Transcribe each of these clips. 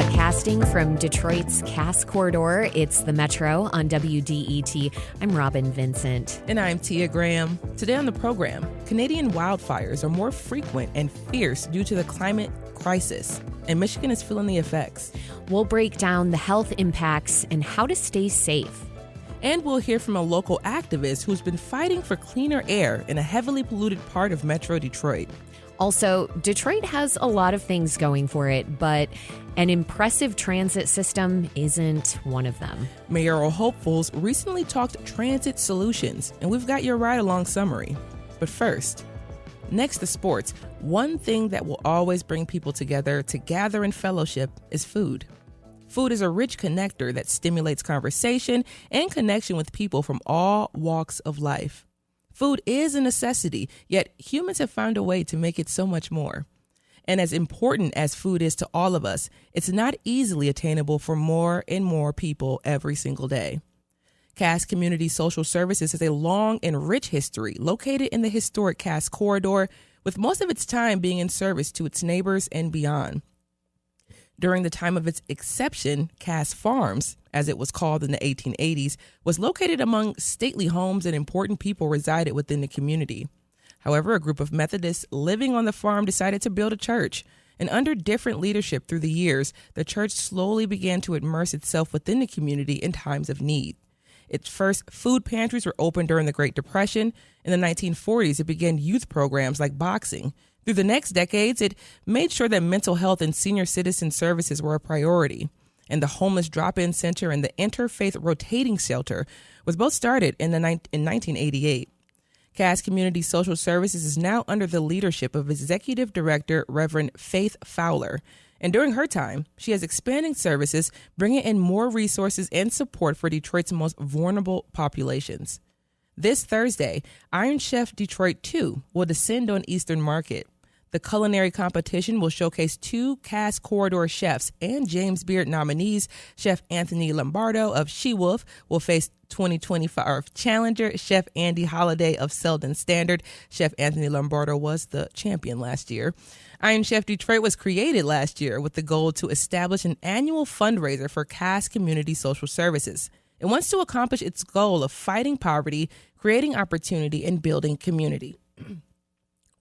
Broadcasting from Detroit's Cass Corridor, it's the Metro on WDET. I'm Robin Vincent. And I'm Tia Graham. Today on the program, Canadian wildfires are more frequent and fierce due to the climate crisis, and Michigan is feeling the effects. We'll break down the health impacts and how to stay safe. And we'll hear from a local activist who's been fighting for cleaner air in a heavily polluted part of Metro Detroit. Also, Detroit has a lot of things going for it, but an impressive transit system isn't one of them. Mayoral hopefuls recently talked transit solutions, and we've got your ride-along summary. But first, next to sports, one thing that will always bring people together to gather in fellowship is food. Food is a rich connector that stimulates conversation and connection with people from all walks of life. Food is a necessity, yet humans have found a way to make it so much more. And as important as food is to all of us, it's not easily attainable for more and more people every single day. Cass Community Social Services has a long and rich history located in the historic Cass Corridor, with most of its time being in service to its neighbors and beyond. During the time of its inception, Cass Farms, as it was called in the 1880s, was located among stately homes and important people resided within the community. However, a group of Methodists living on the farm decided to build a church, and under different leadership through the years, the church slowly began to immerse itself within the community in times of need. Its first food pantries were opened during the Great Depression. In the 1940s, it began youth programs like boxing. Through the next decades, it made sure that mental health and senior citizen services were a priority. And the Homeless Drop-In Center and the Interfaith Rotating Shelter was both started in 1988. Cass Community Social Services is now under the leadership of Executive Director Reverend Faith Fowler. And during her time, she has expanding services, bringing in more resources and support for Detroit's most vulnerable populations. This Thursday, Iron Chef Detroit 2 will descend on Eastern Market. The culinary competition will showcase two Cass Corridor chefs and James Beard nominees. Chef Anthony Lombardo of She-Wolf will face 2025 challenger Chef Andy Holliday of Selden Standard. Chef Anthony Lombardo was the champion last year. Iron Chef Detroit was created last year with the goal to establish an annual fundraiser for Cass Community Social Services. It wants to accomplish its goal of fighting poverty, creating opportunity, and building community.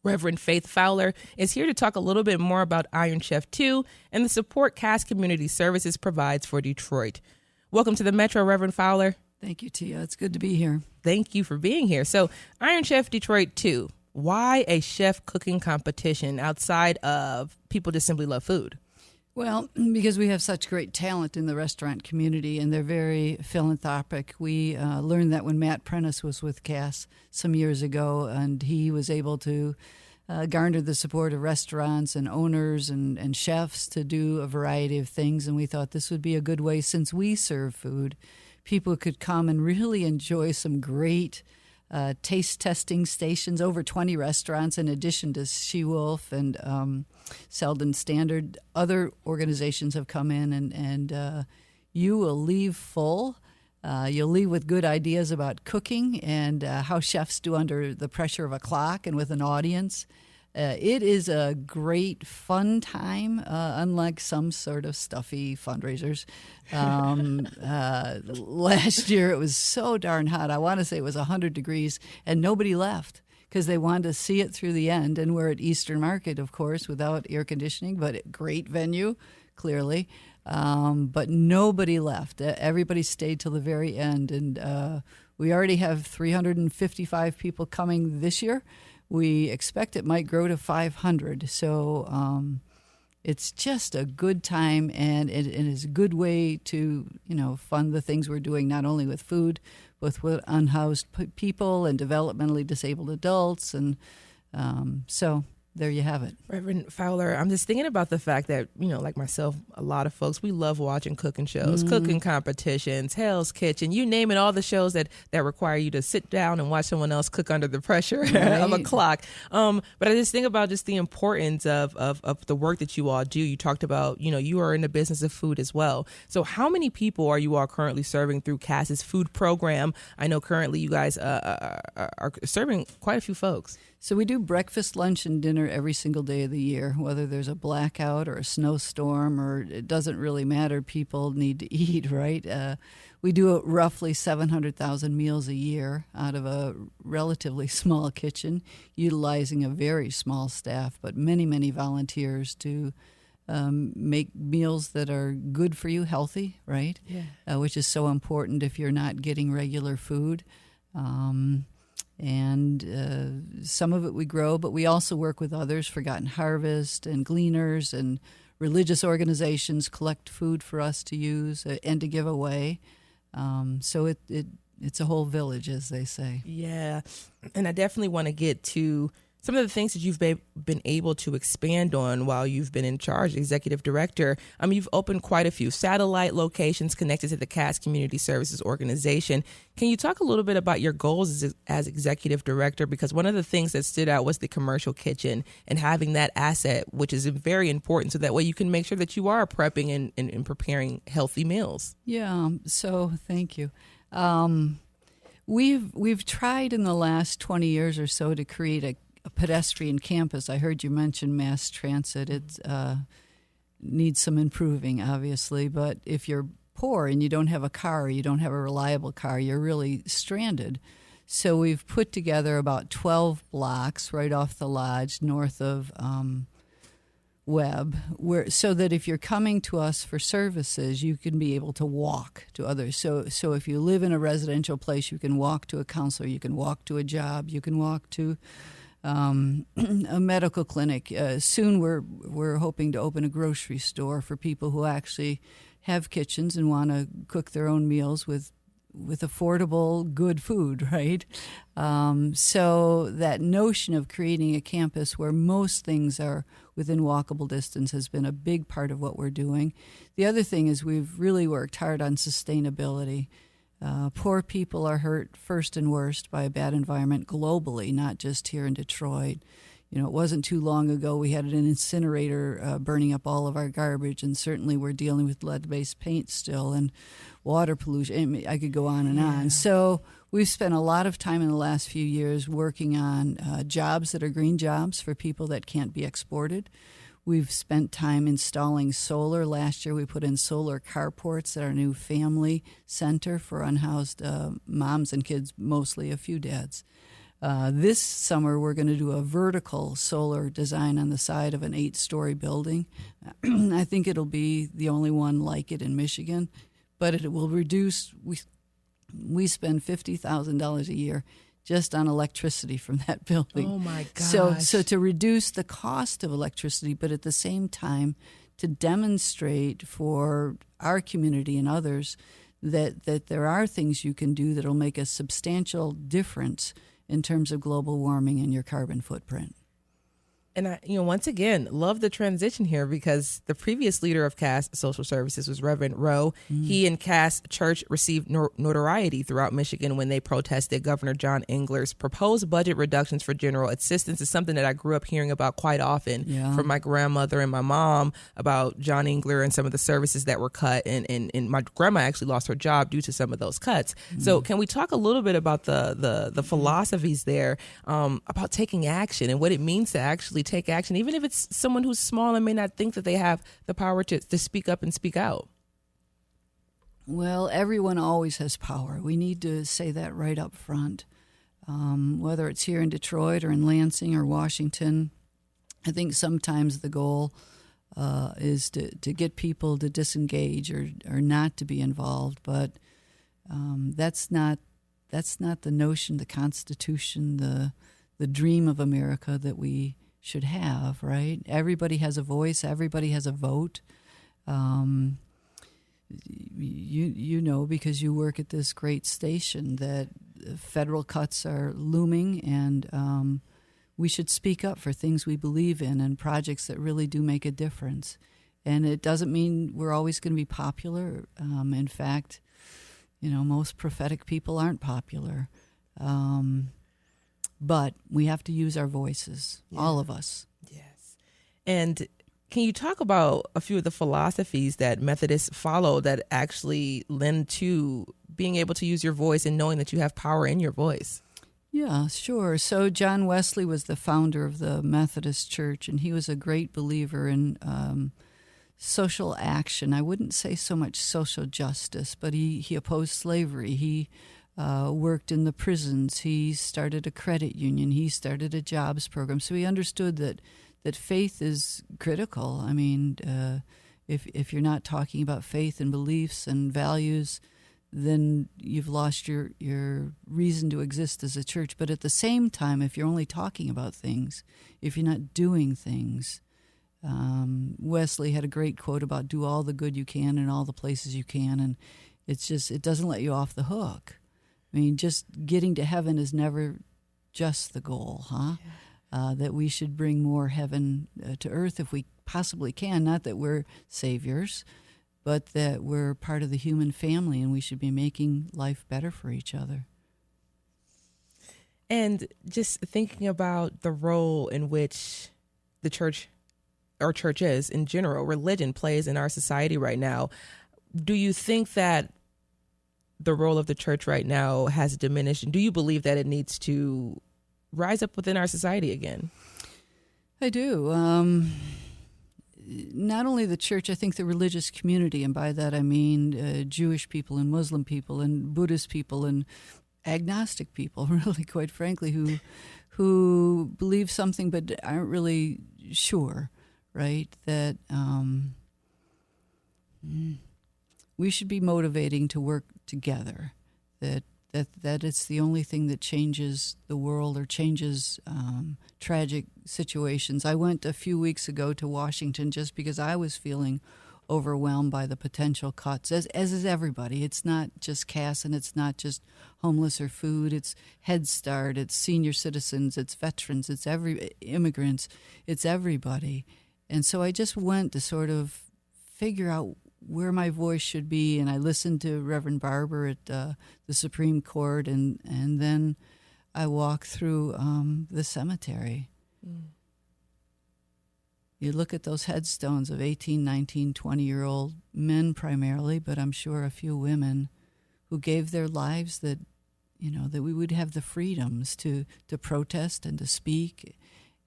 Reverend Faith Fowler is here to talk a little bit more about Iron Chef 2 and the support Cass Community Services provides for Detroit. Welcome to the Metro, Reverend Fowler. Thank you, Tia. It's good to be here. Thank you for being here. So, Iron Chef Detroit 2, why a chef cooking competition outside of people just simply love food? Well, because we have such great talent in the restaurant community, and they're very philanthropic. We learned that when Matt Prentice was with Cass some years ago, and he was able to garner the support of restaurants and owners and chefs to do a variety of things. And we thought this would be a good way, since we serve food, people could come and really enjoy some great taste testing stations, over 20 restaurants in addition to She-Wolf and Selden Standard. Other organizations have come in, and you will leave full. You'll leave with good ideas about cooking and how chefs do under the pressure of a clock and with an audience. It is a great, fun time, unlike some sort of stuffy fundraisers. Last year, it was so darn hot. I want to say it was 100 degrees, and nobody left because they wanted to see it through the end. And we're at Eastern Market, of course, without air conditioning, but a great venue, clearly. But nobody left. Everybody stayed till the very end. And we already have 355 people coming this year. We expect it might grow to 500. So it's just a good time, and it is a good way to, fund the things we're doing, not only with food, but with unhoused people and developmentally disabled adults. And so there you have it. Reverend Fowler, I'm just thinking about the fact that, like myself, a lot of folks, we love watching cooking shows, cooking competitions, Hell's Kitchen, you name it, all the shows that require you to sit down and watch someone else cook under the pressure of a clock. But I just think about just the importance of the work that you all do. You talked about, you are in the business of food as well. So how many people are you all currently serving through Cass's food program? I know currently you guys are serving quite a few folks. So we do breakfast, lunch, and dinner dinner every single day of the year, whether there's a blackout or a snowstorm, or it doesn't really matter. People need to eat, right? We do roughly 700,000 meals a year out of a relatively small kitchen, utilizing a very small staff, but many, many volunteers to make meals that are good for you, healthy, right? Yeah. Which is so important if you're not getting regular food. And some of it we grow, but we also work with others, Forgotten Harvest and Gleaners, and religious organizations collect food for us to use and to give away. So it's a whole village, as they say. Yeah. And I definitely want to get to some of the things that you've been able to expand on while you've been in charge, executive director. You've opened quite a few satellite locations connected to the Cass Community Services Organization. Can you talk a little bit about your goals as executive director? Because one of the things that stood out was the commercial kitchen and having that asset, which is very important, so that way you can make sure that you are prepping and preparing healthy meals. Yeah, so thank you. We've tried in the last 20 years or so to create a pedestrian campus. I heard you mention mass transit. It needs some improving, obviously, but if you're poor and you don't have a car, or you don't have a reliable car, you're really stranded. So we've put together about 12 blocks right off the lodge north of Webb, so that if you're coming to us for services, you can be able to walk to others. So if you live in a residential place, you can walk to a counselor, you can walk to a job, you can walk to a medical clinic. Soon we're hoping to open a grocery store for people who actually have kitchens and want to cook their own meals with affordable, good food, right? So that notion of creating a campus where most things are within walkable distance has been a big part of what we're doing. The other thing is we've really worked hard on sustainability. Poor people are hurt first and worst by a bad environment globally, not just here in Detroit. It wasn't too long ago we had an incinerator burning up all of our garbage, and certainly we're dealing with lead-based paint still and water pollution. I could go on and on. So we've spent a lot of time in the last few years working on jobs that are green jobs for people that can't be exported. We've spent time installing solar. Last year we put in solar carports at our new family center for unhoused moms and kids, mostly a few dads. This summer we're going to do a vertical solar design on the side of an 8-story building. I think it'll be the only one like it in Michigan, but it will reduce. We spend $50,000 a year just on electricity from that building. Oh, my gosh. So to reduce the cost of electricity, but at the same time to demonstrate for our community and others that there are things you can do that will make a substantial difference in terms of global warming and your carbon footprint. And I, once again, love the transition here, because the previous leader of Cass Social Services was Reverend Rowe. He and Cass Church received notoriety throughout Michigan when they protested Governor John Engler's proposed budget reductions for general assistance. Is something that I grew up hearing about quite often from my grandmother and my mom about John Engler and some of the services that were cut. And my grandma actually lost her job due to some of those cuts. So can we talk a little bit about the philosophies there about taking action and what it means to actually take action, even if it's someone who's small and may not think that they have the power to speak up and speak out? Well, everyone always has power. We need to say that right up front. Whether it's here in Detroit or in Lansing or Washington, I think sometimes the goal is to get people to disengage or not to be involved. But that's not the notion, the Constitution, the dream of America that we should have, right? Everybody has a voice. Everybody has a vote. You know, because you work at this great station, that federal cuts are looming, and we should speak up for things we believe in and projects that really do make a difference. And it doesn't mean we're always going to be popular. In fact, most prophetic people aren't popular. But we have to use our voices, all of us. Yes. And can you talk about a few of the philosophies that Methodists follow that actually lend to being able to use your voice and knowing that you have power in your voice? Yeah, sure. So John Wesley was the founder of the Methodist Church, and he was a great believer in social action. I wouldn't say so much social justice, but he opposed slavery. He worked in the prisons. He started a credit union. He started a jobs program. So he understood that faith is critical. I mean, if you're not talking about faith and beliefs and values, then you've lost your reason to exist as a church. But at the same time, if you're only talking about things, if you're not doing things, Wesley had a great quote about do all the good you can in all the places you can, and it doesn't let you off the hook. I mean, just getting to heaven is never just the goal, huh? Yeah. That we should bring more heaven to earth if we possibly can. Not that we're saviors, but that we're part of the human family and we should be making life better for each other. And just thinking about the role in which the church, or churches in general, religion plays in our society right now, do you think that the role of the church right now has diminished? And do you believe that it needs to rise up within our society again? I do. Not only the church, I think the religious community, and by that I mean Jewish people and Muslim people and Buddhist people and agnostic people, really, quite frankly, who believe something but aren't really sure, right? That we should be motivating to work together. That it's the only thing that changes the world or changes tragic situations. I went a few weeks ago to Washington just because I was feeling overwhelmed by the potential cuts, as is everybody. It's not just Cass, and it's not just homeless or food. It's Head Start, it's senior citizens, it's veterans, it's immigrants, it's everybody. And so I just went to sort of figure out where my voice should be, and I listened to Reverend Barber at the Supreme Court, and then I walked through the cemetery. Mm. You look at those headstones of 18, 19, 20-year-old men primarily, but I'm sure a few women who gave their lives that we would have the freedoms to protest and to speak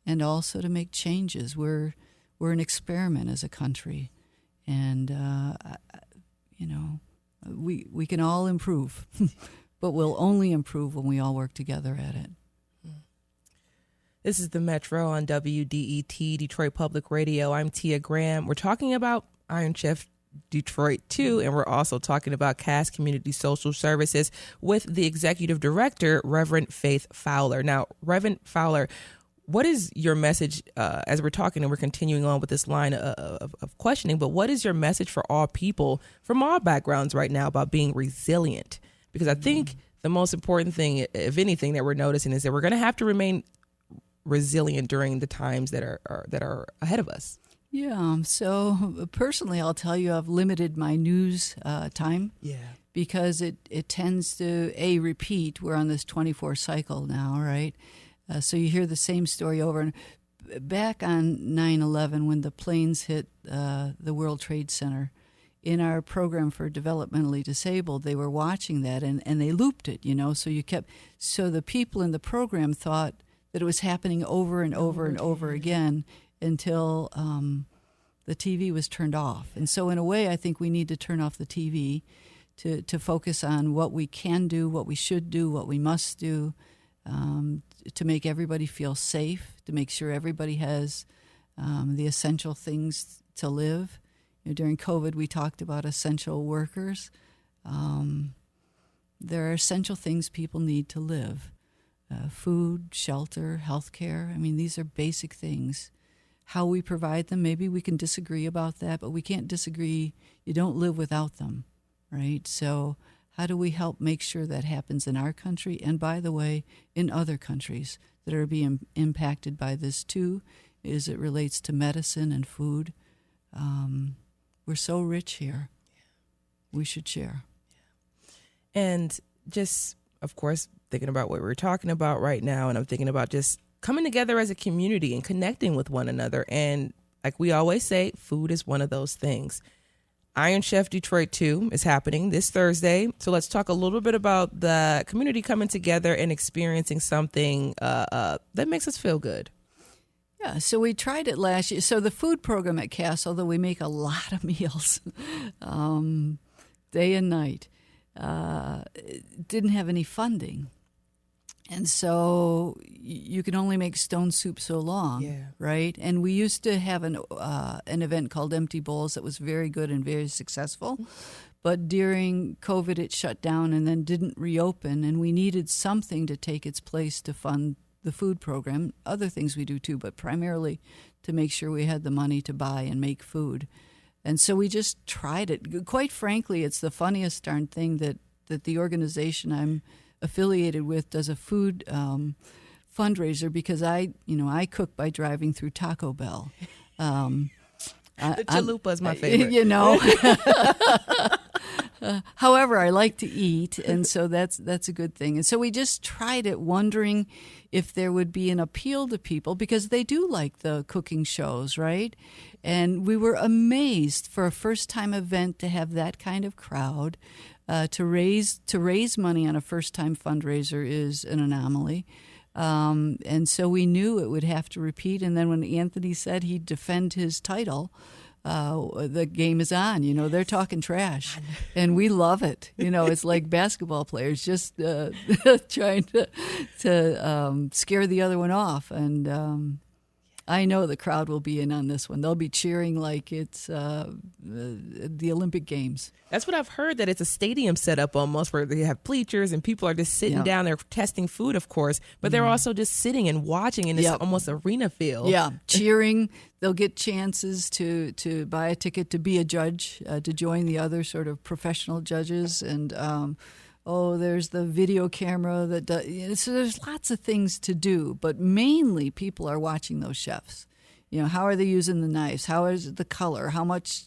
and also to make changes. We're an experiment as a country. And, we can all improve, but we'll only improve when we all work together at it. This is The Metro on WDET, Detroit Public Radio. I'm Tia Graham. We're talking about Iron Chef Detroit 2, and we're also talking about Cass Community Social Services with the Executive Director, Reverend Faith Fowler. Now, Reverend Fowler, what is your message as we're talking and we're continuing on with this line of questioning, but what is your message for all people from all backgrounds right now about being resilient? Because I think the most important thing, if anything, that we're noticing is that we're going to have to remain resilient during the times that are ahead of us. Yeah. So personally, I'll tell you, I've limited my news time. Yeah. Because it tends to, repeat. We're on this 24 cycle now, right? So you hear the same story over. And back on 9/11, when the planes hit the World Trade Center, in our program for developmentally disabled, they were watching that and they looped it, so the people in the program thought that it was happening over and over and over again until the TV was turned off. And so in a way, I think we need to turn off the TV to focus on what we can do, what we should do, what we must do, to make everybody feel safe, to make sure everybody has the essential things to live. During COVID, we talked about essential workers. There are essential things people need to live. Food, shelter, health care. I mean, these are basic things. How we provide them, maybe we can disagree about that, but we can't disagree. You don't live without them, right? So how do we help make sure that happens in our country and, by the way, in other countries that are being impacted by this too, as it relates to medicine and food? We're so rich here. We should share. And just, of course, thinking about what we're talking about right now, and I'm thinking about just coming together as a community and connecting with one another. And like we always say, food is one of those things. Iron Chef Detroit 2 is happening this Thursday. So let's talk a little bit about the community coming together and experiencing something that makes us feel good. Yeah, so we tried it last year. So the food program at Cass, although we make a lot of meals day and night, didn't have any funding. And so you can only make stone soup so long, right? And we used to have an event called Empty Bowls that was very good and very successful. But during COVID, it shut down and then didn't reopen, and we needed something to take its place to fund the food program. Other things we do too, but primarily to make sure we had the money to buy and make food. And so we just tried it. Quite frankly, it's the funniest darn thing that the organization I'm affiliated with does a food fundraiser, because I cook by driving through Taco Bell. The chalupa is my favorite. However, I like to eat, and so that's a good thing. And so we just tried it, wondering if there would be an appeal to people, because they do like the cooking shows, right? And we were amazed for a first-time event to have that kind of crowd. To raise money on a first-time fundraiser is an anomaly. And so we knew it would have to repeat. And then when Anthony said he'd defend his title, the game is on. They're talking trash, and we love it. It's like basketball players just trying to scare the other one off. And I know the crowd will be in on this one. They'll be cheering like it's the Olympic Games. That's what I've heard, that it's a stadium setup almost, where they have bleachers and people are just sitting down there testing food, of course, but they're also just sitting and watching in this almost arena feel. Yeah, cheering. They'll get chances to buy a ticket to be a judge, to join the other sort of professional judges. And there's the video camera that does. So there's lots of things to do, but mainly people are watching those chefs. How are they using the knives? How is the color? How much,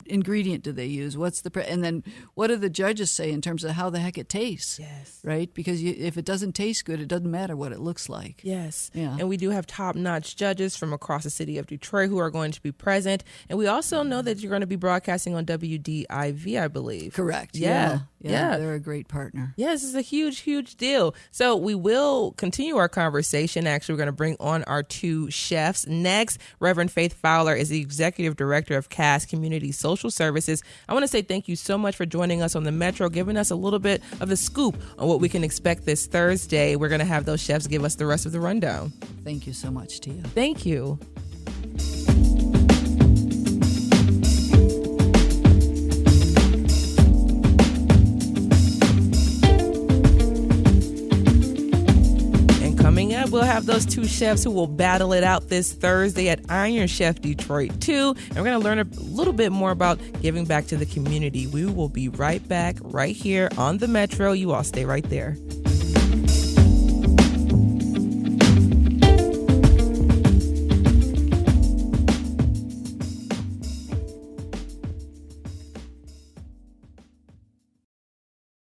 ingredient do they use? What's and then what do the judges say in terms of how the heck it tastes? Yes. Right? Because if it doesn't taste good, it doesn't matter what it looks like. Yes. Yeah. And we do have top-notch judges from across the city of Detroit who are going to be present. And we also know that you're going to be broadcasting on WDIV, I believe. Correct. Yeah. They're a great partner. Yes, it's a huge, huge deal. So we will continue our conversation. Actually, we're going to bring on our two chefs. Next, Reverend Faith Fowler is the Executive Director of Cass Community Social Services. I want to say thank you so much for joining us on the Metro, giving us a little bit of the scoop on what we can expect this Thursday. We're going to have those chefs give us the rest of the rundown. Thank you so much, Tia. Thank you. We'll have those two chefs who will battle it out this Thursday at Iron Chef Detroit 2. And we're going to learn a little bit more about giving back to the community. We will be right back right here on the Metro. You all stay right there.